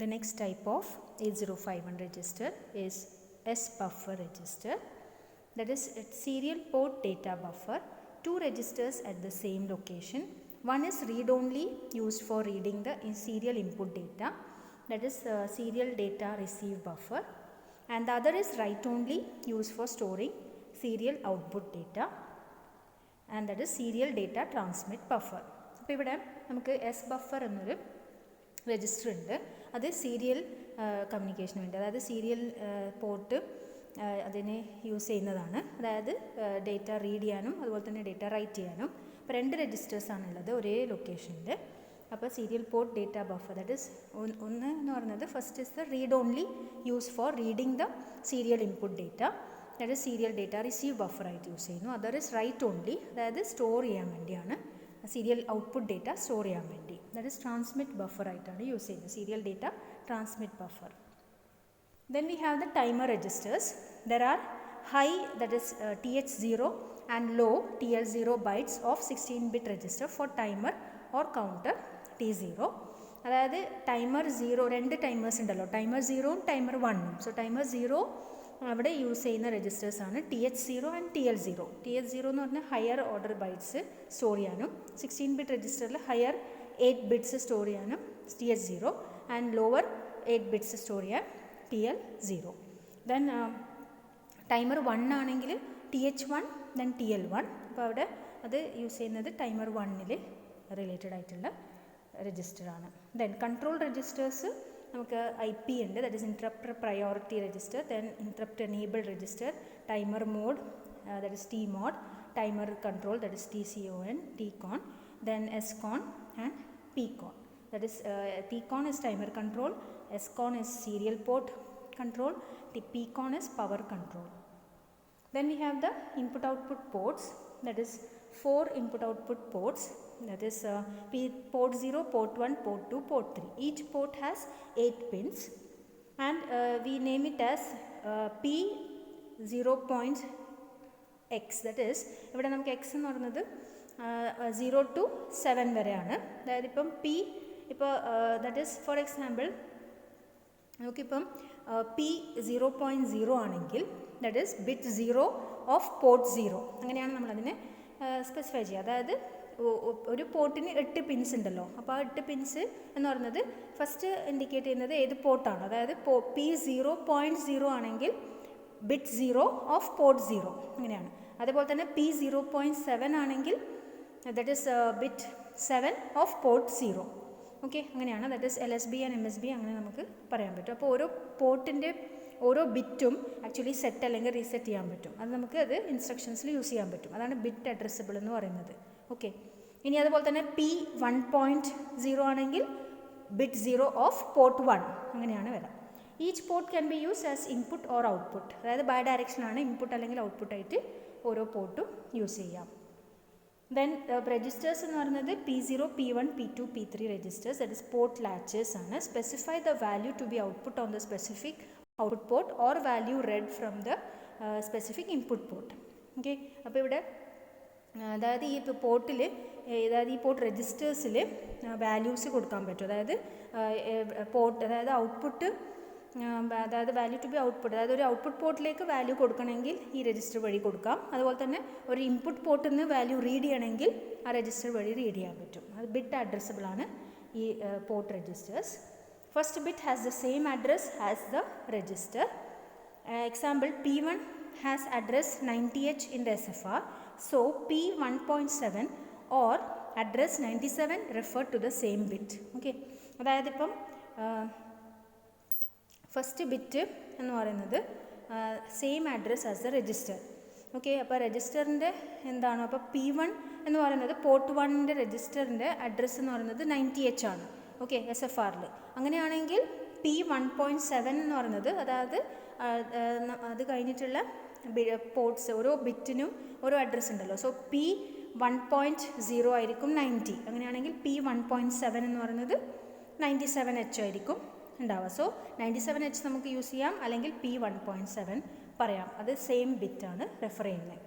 The next type of 8051 register is S buffer register, that is serial port data buffer. Two registers at the same location. One is read only, used for reading the serial input data, that is serial data receive buffer, and the other is write only, used for storing serial output data, and that is serial data transmit buffer. അപ്പോൾ ഇവിടെ നമുക്ക് S buffer എന്നൊരു register ഉണ്ട്. അത് serial കമ്മ്യൂണിക്കേഷന് വേണ്ടി, അതായത് serial port അതിനെ use ചെയ്യുന്നതാണ്. അതായത് ഡേറ്റ റീഡ് ചെയ്യാനും അതുപോലെ തന്നെ ഡേറ്റ റൈറ്റ് ചെയ്യാനും. അപ്പോൾ 2 രജിസ്റ്റേഴ്സാണുള്ളത് ഒരേ ലൊക്കേഷനിൽ. അപ്പോൾ serial port data buffer, that is ഒന്ന് എന്ന് പറയുന്നത് first is the read only, use for reading the serial input data, that is serial data receive ബഫറായിട്ട് യൂസ് ചെയ്യുന്നു. അതർ ഇസ് റൈറ്റ് ഓൺലി, അതായത് സ്റ്റോർ ചെയ്യാൻ വേണ്ടിയാണ്, സീരിയൽ ഔട്ട്പുട്ട് ഡേറ്റ സ്റ്റോർ ചെയ്യാൻ വേണ്ടി, ദാറ്റ് ഇസ് ട്രാൻസ്മിറ്റ് ബഫർ ആയിട്ടാണ് use ചെയ്യുന്നത്, serial data transmit buffer. Then we have the timer registers. There are high, that is TH0, and low TL0 bytes of 16-bit register for timer or counter T0. അതായത് timer 0, 2 timers ഉണ്ടല്ലോ, timer 0 timer 1. So timer 0 അവിടെ use ചെയ്യുന്ന രജിസ്റ്റേഴ്സാണ് TH0 and TL0. TH0 എന്ന് പറഞ്ഞാൽ higher order bytes store ചെയ്യാനും, 16-ബിറ്റ് രജിസ്റ്ററിൽ higher 8 bits store ചെയ്യാനും TH0, and lower 8 bits store ചെയ്യാൻ TL0. ദെൻ ടൈമർ 1 ആണെങ്കിൽ TH1 ദെൻ TL1. അപ്പോൾ അവിടെ അത് യൂസ് ചെയ്യുന്നത് ടൈമർ 1ൽ റിലേറ്റഡ് ആയിട്ടുള്ള രജിസ്റ്ററാണ്. ദെൻ കൺട്രോൾ രജിസ്റ്റേഴ്സ് നമുക്ക് IP ഉണ്ട്, that is interrupt priority register, then interrupt enable register, timer mode, that is T mode, timer control, that is TCON, TCON, ദെൻ SCON and PCON. That is TCON is timer control, SCON is serial port control, PCON is power control. Then we have the input output ports, that is 4 input output ports, that is port 0, port 1, port 2, port 3. Each port has 8 pins, and we name it as P0.X, that is ഇവിടെ നമുക്ക് X എന്ന് പറയുന്നത് 0 to 7 വരെയാണ്. അതായത് ഇപ്പം ഇപ്പോൾ that is for example നമുക്കിപ്പം P0.0 ആണെങ്കിൽ that is bit 0 of port 0, അങ്ങനെയാണ് നമ്മളതിനെ സ്പെസിഫൈ ചെയ്യുക. അതായത് ഒരു പോർട്ടിന് 8 പിൻസ് ഉണ്ടല്ലോ, അപ്പോൾ ആ 8 പിൻസ് എന്ന് പറയുന്നത് ഫസ്റ്റ് ഇൻഡിക്കേറ്റ് ചെയ്യുന്നത് ഏത് പോർട്ടാണ്. അതായത് P0.0 ആണെങ്കിൽ ബിറ്റ് 0 ഓഫ് പോർട്ട് 0, അങ്ങനെയാണ്. അതേപോലെ തന്നെ P0.7 ആണെങ്കിൽ that is bit 7 of port 0. Okay, അങ്ങനെയാണ്. That is LSB and MSB, അങ്ങനെ നമുക്ക് പറയാൻ പറ്റും. അപ്പോൾ ഓരോ പോർട്ടിൻ്റെ ഓരോ ബിറ്റും ആക്ച്വലി സെറ്റ് അല്ലെങ്കിൽ റീസെറ്റ് ചെയ്യാൻ പറ്റും. അത് നമുക്ക് അത് ഇൻസ്ട്രക്ഷൻസിൽ യൂസ് ചെയ്യാൻ പറ്റും. അതാണ് ബിറ്റ് അഡ്രസ്സബിൾ എന്ന് പറയുന്നത്. ഓക്കെ, ഇനി അതുപോലെ തന്നെ P1.0 ആണെങ്കിൽ ബിറ്റ് 0 ഓഫ് പോർട്ട് 1, അങ്ങനെയാണ് വരാം. Each port can be use as input or output, അതായത് ബൈ ഡയറക്ഷനാണ് ഇൻപുട്ട് അല്ലെങ്കിൽ ഔട്ട്പുട്ടായിട്ട് ഓരോ പോർട്ടും യൂസ് ചെയ്യാം. ദെൻ രജിസ്റ്റേഴ്സ് എന്ന് പറയുന്നത് P0, P1, P2, P3 registers, that is port latches ആണ്. Specify the value to be output on the specific output port or value read from the specific input port. Okay, അപ്പോൾ ഇവിടെ അതായത് ഈ പോർട്ടിൽ, അതായത് ഈ പോർട്ട് രജിസ്റ്റേഴ്സിൽ വാല്യൂസ് കൊടുക്കാൻ പറ്റും. അതായത് പോർട്ട്, അതായത് ഔട്ട്പുട്ട്, അതായത് വാല്യൂ ടു ബി ഔട്ട്പുട്ട്, അതായത് ഒരു ഔട്ട്പുട്ട് പോർട്ടിലേക്ക് വാല്യൂ കൊടുക്കണമെങ്കിൽ ഈ രജിസ്റ്റർ വഴി കൊടുക്കാം. അതുപോലെ തന്നെ ഒരു ഇൻപുട്ട് പോർട്ടിൽ നിന്ന് വാല്യൂ റീഡ് ചെയ്യണമെങ്കിൽ ആ രജിസ്റ്റർ വഴി റീഡ് ചെയ്യാൻ പറ്റും. അത് ബിറ്റ് അഡ്രസ്സബിൾ ആണ് ഈ port registers. First bit has the same address as the register. Example P1 has address 90H in the SFR, so P1.7 or address 97 refer to the same bit. Okay, അതായത് ഇപ്പം first bit എന്ന് പറയുന്നത് same address as the register. Okay, അപ്പോൾ രജിസ്റ്ററിൻ്റെ എന്താണ്, അപ്പോൾ P1 എന്ന് പറയുന്നത് port 1ൻ്റെ രജിസ്റ്ററിൻ്റെ address എന്ന് പറയുന്നത് 90H ആണ്. ഓക്കെ, SFRൽ. അങ്ങനെയാണെങ്കിൽ P1.7 എന്ന് പറയുന്നത്, അതായത് അത് കഴിഞ്ഞിട്ടുള്ള പോർട്ട്സ് ഓരോ ബിറ്റിനും ഓരോ അഡ്രസ്സ് ഉണ്ടല്ലോ. സോ P1.0 ആയിരിക്കും 90, അങ്ങനെയാണെങ്കിൽ P1.7 എന്ന് പറയുന്നത് 97H ആയിരിക്കും ഉണ്ടാവുക. സോ 97H നമുക്ക് യൂസ് ചെയ്യാം, അല്ലെങ്കിൽ P1.7 പറയാം. അത് സെയിം ബിറ്റാണ് റെഫർ ചെയ്യുന്നത്.